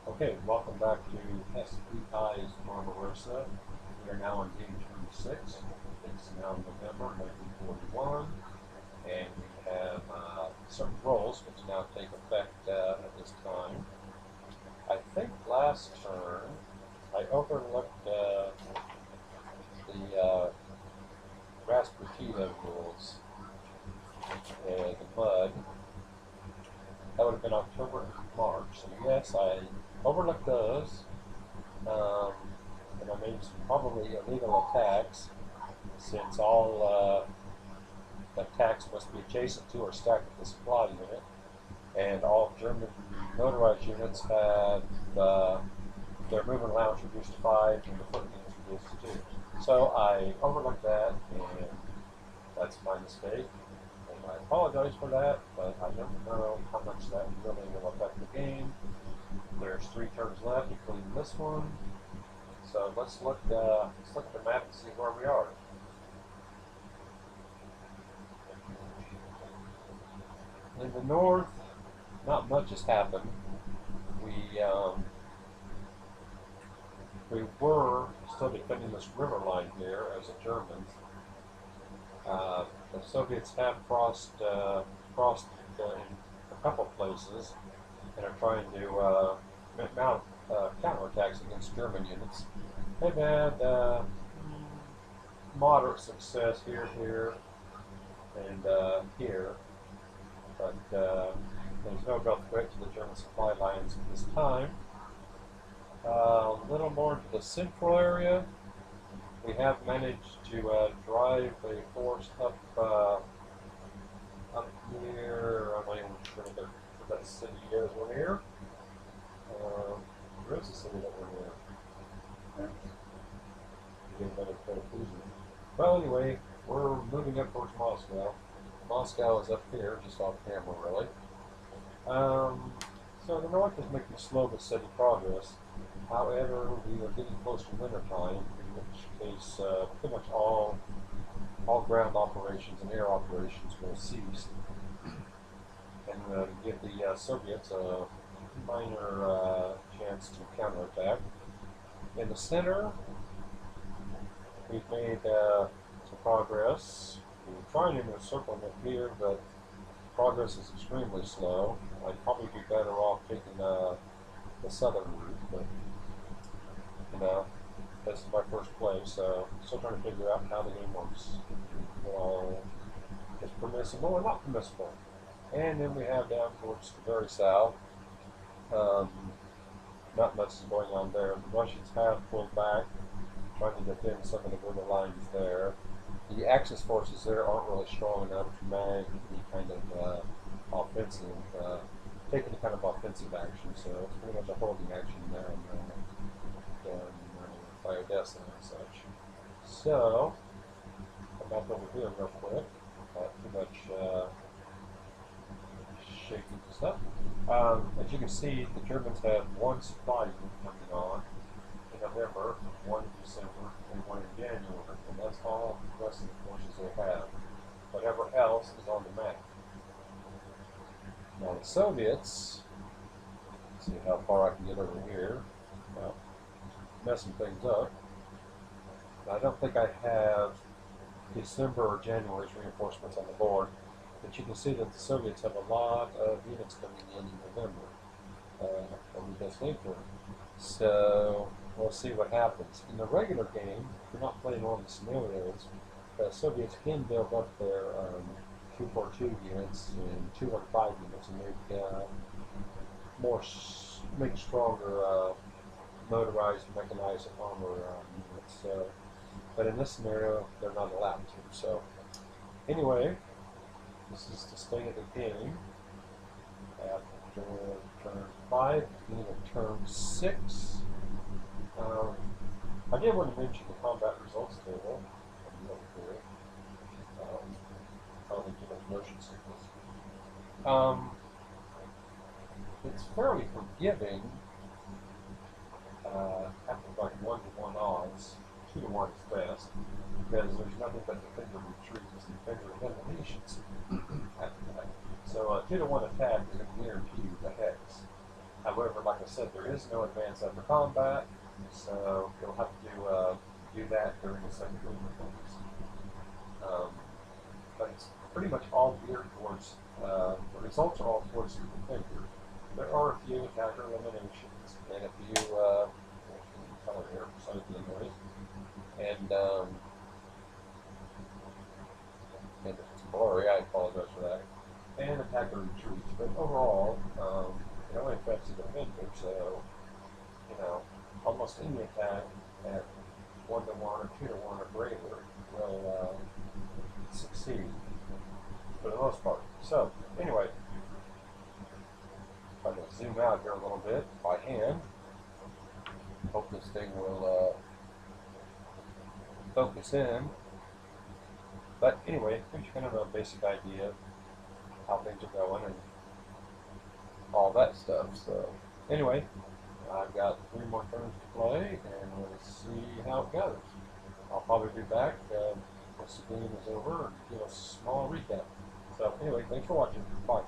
Okay, welcome back to SPI's Barbarossa. We are now on game 26. It's now November 1941, and we have certain roles which now take effect at this time. I think last turn I overlooked the Rasputia rules, the mud. That would have been October and March. So yes, I overlooked those. Um, and I made some probably illegal attacks, since all attacks must be adjacent to or stacked with the supply unit, and all German motorized units have their movement allowance reduced to 5 and the foot units reduced to 2. So I overlooked that, and that's my mistake. And I apologize for that, but I don't know how much that really will affect the game. There's 3 turns left, including this one. So let's look at the map and see where we are. In the north, not much has happened. We we were still defending this river line here as the Germans. The Soviets have crossed in a couple places and are trying to mount counterattacks against German units. They've had moderate success here, and here, but there's no real threat to the German supply lines at this time. A little more to the central area, we have managed to drive a force up here. I'm not even sure where that city is. We're near. Where is the city that we're near? Well, anyway, we're moving up towards Moscow. Moscow is up here, just off camera, really. So the north is making slow but steady progress. However, we are getting close to winter time, in which case pretty much all ground operations and air operations will cease, and give the Soviets a minor chance to counterattack. In the center, we've made some progress. We're trying to encircle them here, but progress is extremely slow. I'd probably be better off taking the southern route, but you know, this is my first play, so still trying to figure out how the game works. It's permissible or not permissible. And then we have down towards the very south. Not much is going on there. The Russians have pulled back, trying to defend some of the river lines there. The Axis forces there aren't really strong enough to mount any kind of offensive, taking any kind of offensive action. So it's pretty much a holding action there by Odessa and such. So come back over here real quick. Too much shaking stuff. As you can see, the Germans have one supply unit coming on in November, one in December, and one in January, and that's all the rest of the forces they have. Whatever else is on the map. Now the Soviets, let's see how far I can get over here. Well, messing things up. I don't think I have December or January's reinforcements on the board, but you can see that the Soviets have a lot of units coming in November from this winter. So we'll see what happens. In the regular game, if you're not playing all the scenarios, the Soviets can build up their 242 units and 215 units and make stronger motorized, mechanized armor units. But in this scenario, they're not allowed to. So anyway, this is the state of the game after turn 5, beginning of turn 6. I did want to mention the combat results table. Probably too much motion sickness. It's fairly forgiving after like 1-to-1 odds. 2-to-1 is best, because there's nothing but defender retreats and defender eliminations after that. So 2-to-1 attack is going to guarantee you the hex. However, However, like I said, there is no advance after combat, so you'll have to do that during the secondary phase. But it's pretty much all geared towards, the results are all towards the defender. There are a few attacker eliminations and a few, color here, sorry for the noise, and it's blurry, I apologize for that, and attacker retreats. But overall, it only affects the defender, so, almost any attack at 1 to 1 or 2 to 1 or greater will succeed for the most part. So, anyway, I'm going to zoom out here a little bit by hand. Hope this thing will focus in. But anyway, here's kind of a basic idea of how things are going and all that stuff. So anyway, I've got 3 more turns to play, and we'll see how it goes. I'll probably be back once the game is over and give a small recap. So anyway, thanks for watching. Bye.